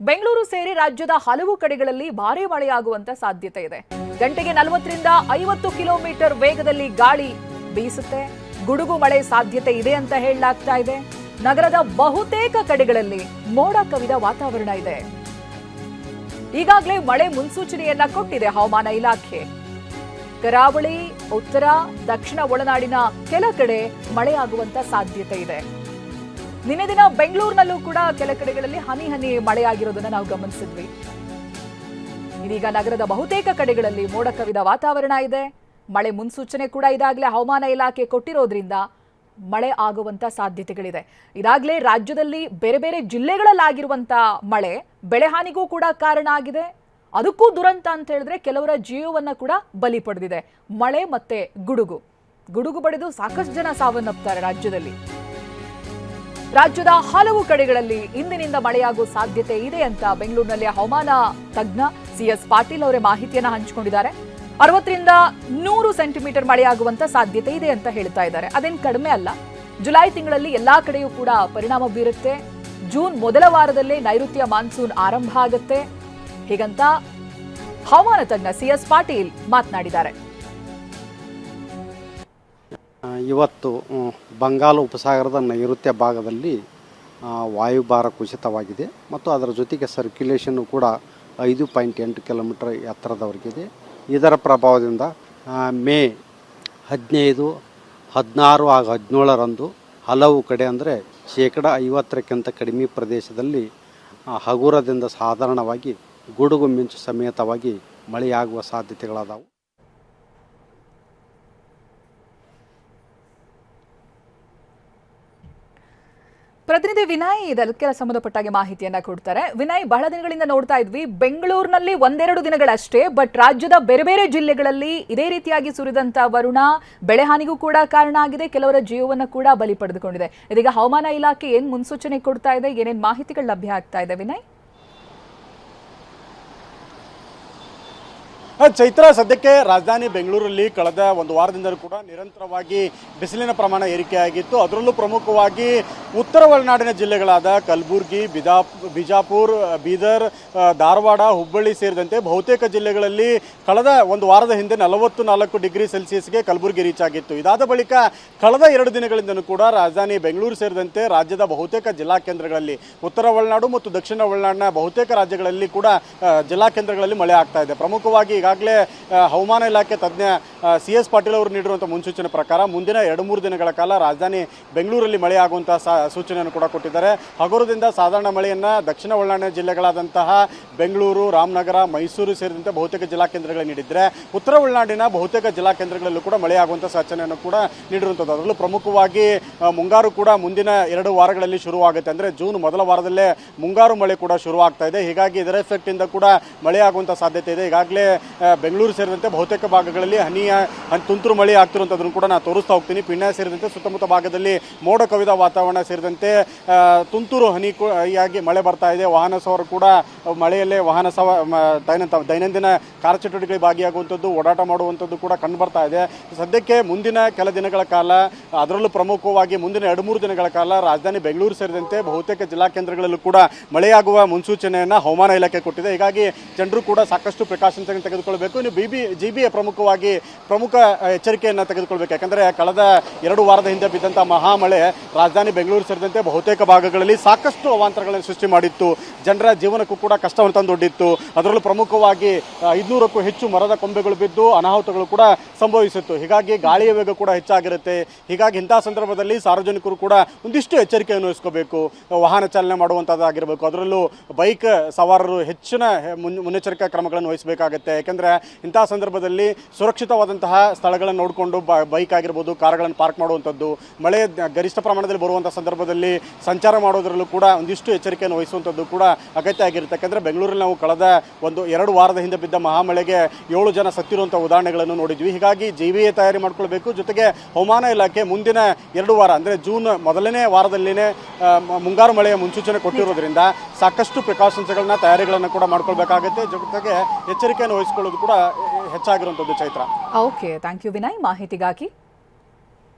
ಬೆಂಗಳೂರು ಸೇರಿ ರಾಜ್ಯದ ಹಲವು ಕಡೆಗಳಲ್ಲಿ ಭಾರೀ ಮಳೆಯಾಗುವಂತ ಸಾಧ್ಯತೆ ಇದೆ. ಗಂಟೆಗೆ 40ರಿಂದ 50 ಕಿಲೋಮೀಟರ್ ವೇಗದಲ್ಲಿ ಗಾಳಿ ಬೀಸುತ್ತೆ. ಗುಡುಗು ಮಳೆ ಸಾಧ್ಯತೆ ಇದೆ ಅಂತ ಹೇಳಲಾಗ್ತಾ ಇದೆ. ನಗರದ ಬಹುತೇಕ ಕಡೆಗಳಲ್ಲಿ ಮೋಡ ಕವಿದ ವಾತಾವರಣ ಇದೆ. ಈಗಾಗಲೇ ಮಳೆ ಮುನ್ಸೂಚನೆಯನ್ನ ಕೊಟ್ಟಿದೆ ಹವಾಮಾನ ಇಲಾಖೆ. ಕರಾವಳಿ, ಉತ್ತರ, ದಕ್ಷಿಣ ಒಳನಾಡಿನ ಕೆಲ ಕಡೆ ಮಳೆಯಾಗುವಂತ ಸಾಧ್ಯತೆ ಇದೆ. ನಿನ್ನೆ ದಿನ ಬೆಂಗಳೂರಿನಲ್ಲೂ ಕೂಡ ಕೆಲ ಕಡೆಗಳಲ್ಲಿ ಹನಿ ಹನಿ ಮಳೆಯಾಗಿರೋದನ್ನ ನಾವು ಗಮನಿಸಿದ್ವಿ. ಇದೀಗ ನಗರದ ಬಹುತೇಕ ಕಡೆಗಳಲ್ಲಿ ಮೋಡ ಕವಿದ ವಾತಾವರಣ ಇದೆ. ಮಳೆ ಮುನ್ಸೂಚನೆ ಕೂಡ ಇದಾಗಲೇ ಹವಾಮಾನ ಇಲಾಖೆ ಕೊಟ್ಟಿರೋದ್ರಿಂದ ಮಳೆ ಆಗುವಂತ ಸಾಧ್ಯತೆಗಳಿದೆ. ಇದಾಗಲೇ ರಾಜ್ಯದಲ್ಲಿ ಬೇರೆ ಬೇರೆ ಜಿಲ್ಲೆಗಳಲ್ಲಾಗಿರುವಂತ ಮಳೆ ಬೆಳೆ ಹಾನಿಗೂ ಕೂಡ ಕಾರಣ ಆಗಿದೆ. ಅದಕ್ಕೂ ದುರಂತ ಅಂತ ಹೇಳಿದ್ರೆ ಕೆಲವರ ಜೀವವನ್ನ ಕೂಡ ಬಲಿ ಪಡೆದಿದೆ. ಮಳೆ ಮತ್ತೆ ಗುಡುಗು ಬಡಿದು ಸಾಕಷ್ಟು ಜನ ಸಾವನ್ನಪ್ತಾರೆ ರಾಜ್ಯದಲ್ಲಿ. ರಾಜ್ಯದ ಹಲವು ಕಡೆಗಳಲ್ಲಿ ಇಂದಿನಿಂದ ಮಳೆಯಾಗುವ ಸಾಧ್ಯತೆ ಇದೆ ಅಂತ ಬೆಂಗಳೂರಿನಲ್ಲಿ ಹವಾಮಾನ ತಜ್ಞ ಸಿಎಸ್ ಪಾಟೀಲ್ ಅವರೇ ಮಾಹಿತಿಯನ್ನ ಹಂಚಿಕೊಂಡಿದ್ದಾರೆ. 60ರಿಂದ 100 ಸೆಂಟಿಮೀಟರ್ ಮಳೆಯಾಗುವಂತ ಸಾಧ್ಯತೆ ಇದೆ ಅಂತ ಹೇಳ್ತಾ ಇದ್ದಾರೆ. ಅದೇನು ಕಡಿಮೆ ಅಲ್ಲ. ಜುಲೈ ತಿಂಗಳಲ್ಲಿ ಎಲ್ಲಾ ಕಡೆಯೂ ಕೂಡ ಪರಿಣಾಮ ಬೀರುತ್ತೆ. ಜೂನ್ ಮೊದಲ ವಾರದಲ್ಲೇ ನೈಋತ್ಯ ಮಾನ್ಸೂನ್ ಆರಂಭ ಆಗುತ್ತೆ. ಹೀಗಂತ ಹವಾಮಾನ ತಜ್ಞ ಸಿಎಸ್ ಪಾಟೀಲ್ ಮಾತನಾಡಿದ್ದಾರೆ. ಇವತ್ತು ಬಂಗಾಳ ಉಪಸಾಗರದ ನೈಋತ್ಯ ಭಾಗದಲ್ಲಿ ವಾಯುಭಾರ ಕುಸಿತವಾಗಿದೆ ಮತ್ತು ಅದರ ಜೊತೆಗೆ ಸರ್ಕ್ಯುಲೇಷನ್ನು ಕೂಡ 5.8 ಕಿಲೋಮೀಟರ್ ಎತ್ತರದವರೆಗಿದೆ. ಇದರ ಪ್ರಭಾವದಿಂದ ಮೇ 15, 16 ಹಾಗೂ 17ರಂದು ಹಲವು ಕಡೆ ಅಂದರೆ 50%ಕ್ಕಿಂತ ಕಡಿಮೆ ಪ್ರದೇಶದಲ್ಲಿ ಹಗುರದಿಂದ ಸಾಧಾರಣವಾಗಿ ಗುಡುಗು ಮಿಂಚು ಸಮೇತವಾಗಿ ಮಳೆಯಾಗುವ ಸಾಧ್ಯತೆಗಳಾದವು. ಪ್ರತಿನಿಧಿ ವಿನಯ್ ಇದಕ್ಕೆ ಸಂಬಂಧಪಟ್ಟಾಗೆ ಮಾಹಿತಿಯನ್ನ ಕೊಡ್ತಾರೆ. ವಿನಯ್, ಬಹಳ ದಿನಗಳಿಂದ ನೋಡ್ತಾ ಇದ್ವಿ ಬೆಂಗಳೂರಿನಲ್ಲಿ 1-2 ದಿನಗಳಷ್ಟೇ, ಬಟ್ ರಾಜ್ಯದ ಬೇರೆ ಬೇರೆ ಜಿಲ್ಲೆಗಳಲ್ಲಿ ಇದೇ ರೀತಿಯಾಗಿ ಸುರಿದಂತ ವರುಣ ಬೆಳೆ ಹಾನಿಗೂ ಕೂಡ ಕಾರಣ ಆಗಿದೆ. ಕೆಲವರ ಜೀವವನ್ನ ಕೂಡ ಬಲಿ ಪಡೆದುಕೊಂಡಿದೆ. ಇದೀಗ ಹವಾಮಾನ ಇಲಾಖೆ ಏನ್ ಮುನ್ಸೂಚನೆ ಕೊಡ್ತಾ ಇದೆ, ಏನೇನ್ ಮಾಹಿತಿಗಳು ಲಭ್ಯ ಆಗ್ತಾ ಇದೆ ವಿನಯ್? ಚೈತ್ರ, ಸದ್ಯಕ್ಕೆ ರಾಜಧಾನಿ ಬೆಂಗಳೂರಲ್ಲಿ ಕಳೆದ ಒಂದು ವಾರದಿಂದ ಕೂಡ ನಿರಂತರವಾಗಿ ಬಿಸಿಲಿನ ಪ್ರಮಾಣ ಏರಿಕೆಯಾಗಿತ್ತು. ಅದರಲ್ಲೂ ಪ್ರಮುಖವಾಗಿ ಉತ್ತರ ಒಳನಾಡಿನ ಜಿಲ್ಲೆಗಳಾದ ಕಲಬುರಗಿ, ಬಿಜಾಪುರ, ಬೀದರ್, ಧಾರವಾಡ, ಹುಬ್ಬಳ್ಳಿ ಸೇರಿದಂತೆ ಬಹುತೇಕ ಜಿಲ್ಲೆಗಳಲ್ಲಿ ಕಳೆದ ಒಂದು ವಾರದ ಹಿಂದೆ 44 ಡಿಗ್ರಿ ಸೆಲ್ಸಿಯಸ್ಗೆ ಕಲಬುರಗಿ ರೀಚ್ ಆಗಿತ್ತು. ಇದಾದ ಬಳಿಕ ಕಳೆದ 2 ದಿನಗಳಿಂದಲೂ ಕೂಡ ರಾಜಧಾನಿ ಬೆಂಗಳೂರು ಸೇರಿದಂತೆ ರಾಜ್ಯದ ಬಹುತೇಕ ಜಿಲ್ಲಾ ಕೇಂದ್ರಗಳಲ್ಲಿ, ಉತ್ತರ ಒಳನಾಡು ಮತ್ತು ದಕ್ಷಿಣ ಒಳನಾಡಿನ ಬಹುತೇಕ ರಾಜ್ಯಗಳಲ್ಲಿ ಕೂಡ ಜಿಲ್ಲಾ ಕೇಂದ್ರಗಳಲ್ಲಿ ಮಳೆ ಆಗ್ತಾ ಇದೆ. ಪ್ರಮುಖವಾಗಿ ಈಗಾಗಲೇ ಹವಾಮಾನ ಇಲಾಖೆ ತಜ್ಞ ಸಿಎಸ್ ಪಾಟೀಲ್ ಅವರು ನೀಡಿರುವಂಥ ಮುನ್ಸೂಚನೆ ಪ್ರಕಾರ ಮುಂದಿನ 2-3 ದಿನಗಳ ಕಾಲ ರಾಜಧಾನಿ ಬೆಂಗಳೂರಲ್ಲಿ ಮಳೆ ಆಗುವಂಥ ಸೂಚನೆಯನ್ನು ಕೂಡ ಕೊಟ್ಟಿದ್ದಾರೆ. ಹಗುರದಿಂದ ಸಾಧಾರಣ ಮಳೆಯನ್ನು ದಕ್ಷಿಣ ಒಳನಾಡಿನ ಜಿಲ್ಲೆಗಳಾದಂತಹ ಬೆಂಗಳೂರು, ರಾಮನಗರ, ಮೈಸೂರು ಸೇರಿದಂತೆ ಬಹುತೇಕ ಜಿಲ್ಲಾ ಕೇಂದ್ರಗಳಲ್ಲಿ ನೀಡಿದರೆ, ಉತ್ತರ ಒಳನಾಡಿನ ಬಹುತೇಕ ಜಿಲ್ಲಾ ಕೇಂದ್ರಗಳಲ್ಲೂ ಕೂಡ ಮಳೆ ಆಗುವಂಥ ಸೂಚನೆಯನ್ನು ಕೂಡ ನೀಡಿರುವಂಥದ್ದು. ಅದರಲ್ಲೂ ಪ್ರಮುಖವಾಗಿ ಮುಂಗಾರು ಕೂಡ ಮುಂದಿನ 2 ವಾರಗಳಲ್ಲಿ ಶುರುವಾಗುತ್ತೆ. ಅಂದರೆ ಜೂನ್ ಮೊದಲ ವಾರದಲ್ಲೇ ಮುಂಗಾರು ಮಳೆ ಕೂಡ ಶುರುವಾಗ್ತಾ ಇದೆ. ಹೀಗಾಗಿ ಇದರ ಎಫೆಕ್ಟಿಂದ ಕೂಡ ಮಳೆ ಆಗುವಂಥ ಸಾಧ್ಯತೆ ಇದೆ. ಈಗಾಗಲೇ ಬೆಂಗಳೂರು ಸೇರಿದಂತೆ ಬಹುತೇಕ ಭಾಗಗಳಲ್ಲಿ ತುಂತುರು ಮಳೆ ಆಗ್ತಿರುವಂಥದ್ದನ್ನು ಕೂಡ ನಾನು ತೋರಿಸ್ತಾ ಹೋಗ್ತೀನಿ. ಪಿಣ್ಯ ಸೇರಿದಂತೆ ಸುತ್ತಮುತ್ತ ಭಾಗದಲ್ಲಿ ಮೋಡ ಕವಿದ ವಾತಾವರಣ ಸೇರಿದಂತೆ ತುಂತುರು ಹನಿಯಾಗಿ ಮಳೆ ಬರ್ತಾ ಇದೆ. ವಾಹನ ಸವಾರರು ಕೂಡ ಮಳೆಯಲ್ಲೇ ದೈನಂದಿನ ಕಾರ್ಯಚಟುವಟಿಕೆಗಳಿಗೆ ಭಾಗಿಯಾಗುವಂಥದ್ದು, ಓಡಾಟ ಮಾಡುವಂಥದ್ದು ಕೂಡ ಕಂಡು ಬರ್ತಾ ಇದೆ. ಸದ್ಯಕ್ಕೆ ಮುಂದಿನ ಕೆಲ ದಿನಗಳ ಕಾಲ, ಅದರಲ್ಲೂ ಪ್ರಮುಖವಾಗಿ ಮುಂದಿನ 2-3 ದಿನಗಳ ಕಾಲ ರಾಜಧಾನಿ ಬೆಂಗಳೂರು ಸೇರಿದಂತೆ ಬಹುತೇಕ ಜಿಲ್ಲಾ ಕೇಂದ್ರಗಳಲ್ಲೂ ಕೂಡ ಮಳೆಯಾಗುವ ಮುನ್ಸೂಚನೆಯನ್ನು ಹವಾಮಾನ ಇಲಾಖೆ ಕೊಟ್ಟಿದೆ. ಹೀಗಾಗಿ ಜನರು ಕೂಡ ಸಾಕಷ್ಟು ಪ್ರಿಕಾಷನ್ಸ್ ತೆಗೆದುಕೊಳ್ಬೇಕು. ಇನ್ನು ಜಿಬಿಎ ಪ್ರಮುಖ ಎಚ್ಚರಿಕೆಯನ್ನು ತೆಗೆದುಕೊಳ್ಬೇಕು. ಯಾಕಂದರೆ ಕಳೆದ 2 ವಾರದ ಹಿಂದೆ ಬಿದ್ದಂಥ ಮಹಾಮಳೆ ರಾಜಧಾನಿ ಬೆಂಗಳೂರು ಸೇರಿದಂತೆ ಬಹುತೇಕ ಭಾಗಗಳಲ್ಲಿ ಸಾಕಷ್ಟು ಅವಾಂತರಗಳನ್ನು ಸೃಷ್ಟಿ ಮಾಡಿತ್ತು. ಜನರ ಜೀವನಕ್ಕೂ ಕೂಡ ಕಷ್ಟವನ್ನು ತಂದೊಡ್ಡಿತ್ತು. ಅದರಲ್ಲೂ ಪ್ರಮುಖವಾಗಿ 500ಕ್ಕೂ ಹೆಚ್ಚು ಮರದ ಕೊಂಬೆಗಳು ಬಿದ್ದು ಅನಾಹುತಗಳು ಕೂಡ ಸಂಭವಿಸಿತ್ತು. ಹೀಗಾಗಿ ಗಾಳಿಯ ವೇಗ ಕೂಡ ಹೆಚ್ಚಾಗಿರುತ್ತೆ. ಹೀಗಾಗಿ ಇಂಥ ಸಂದರ್ಭದಲ್ಲಿ ಸಾರ್ವಜನಿಕರು ಕೂಡ ಒಂದಿಷ್ಟು ಎಚ್ಚರಿಕೆಯನ್ನು ವಹಿಸ್ಕೋಬೇಕು. ವಾಹನ ಚಾಲನೆ ಮಾಡುವಂಥದ್ದಾಗಿರಬೇಕು. ಅದರಲ್ಲೂ ಬೈಕ್ ಸವಾರರು ಹೆಚ್ಚಿನ ಮುನ್ನೆಚ್ಚರಿಕಾ ಕ್ರಮಗಳನ್ನು ವಹಿಸಬೇಕಾಗುತ್ತೆ. ಯಾಕೆಂದರೆ ಇಂಥ ಸಂದರ್ಭದಲ್ಲಿ ಸುರಕ್ಷಿತವಾದಂತಹ ಸ್ಥಳಗಳನ್ನು ನೋಡಿಕೊಂಡು ಬೈಕ್ ಆಗಿರ್ಬೋದು, ಕಾರುಗಳನ್ನು ಪಾರ್ಕ್ ಮಾಡುವಂಥದ್ದು, ಮಳೆ ಗರಿಷ್ಠ ಪ್ರಮಾಣದಲ್ಲಿ ಬರುವಂಥ ಸಂದರ್ಭದಲ್ಲಿ ಸಂಚಾರ ಮಾಡೋದರಲ್ಲೂ ಕೂಡ ಒಂದಿಷ್ಟು ಎಚ್ಚರಿಕೆಯನ್ನು ವಹಿಸುವಂಥದ್ದು ಕೂಡ ಅಗತ್ಯ ಆಗಿರುತ್ತೆ. ಯಾಕೆಂದರೆ ಬೆಂಗಳೂರಲ್ಲಿ ನಾವು ಕಳೆದ 1-2 ವಾರದ ಹಿಂದೆ ಬಿದ್ದ ಮಹಾಮಳೆಗೆ 7 ಜನ ಸತ್ತಿರುವಂಥ ಉದಾಹರಣೆಗಳನ್ನು ನೋಡಿದ್ವಿ. ಹೀಗಾಗಿ ಜಿಬಿಎ ತಯಾರಿ ಮಾಡ್ಕೊಳ್ಬೇಕು. ಜೊತೆಗೆ ಹವಾಮಾನ ಇಲಾಖೆ ಮುಂದಿನ 2 ವಾರ ಅಂದರೆ ಜೂನ್ ಮೊದಲನೇ ವಾರದಲ್ಲಿನೇ ಮುಂಗಾರು ಮಳೆಯ ಮುನ್ಸೂಚನೆ ಕೊಟ್ಟಿರೋದ್ರಿಂದ ಸಾಕಷ್ಟು ಪ್ರಿಕಾಷನ್ಸ್ಗಳನ್ನ ತಯಾರಿಗಳನ್ನು ಕೂಡ ಮಾಡ್ಕೊಳ್ಬೇಕಾಗುತ್ತೆ. ಜೊತೆಗೆ ಎಚ್ಚರಿಕೆಯನ್ನು ವಹಿಸಿಕೊಳ್ಳೋದು ಕೂಡ ಹೆಚ್ಚಾಗಿರುವಂಥದ್ದು. Chaitra, okay, thank you Vinay ಮಾಹಿತಿಗಾಗಿ.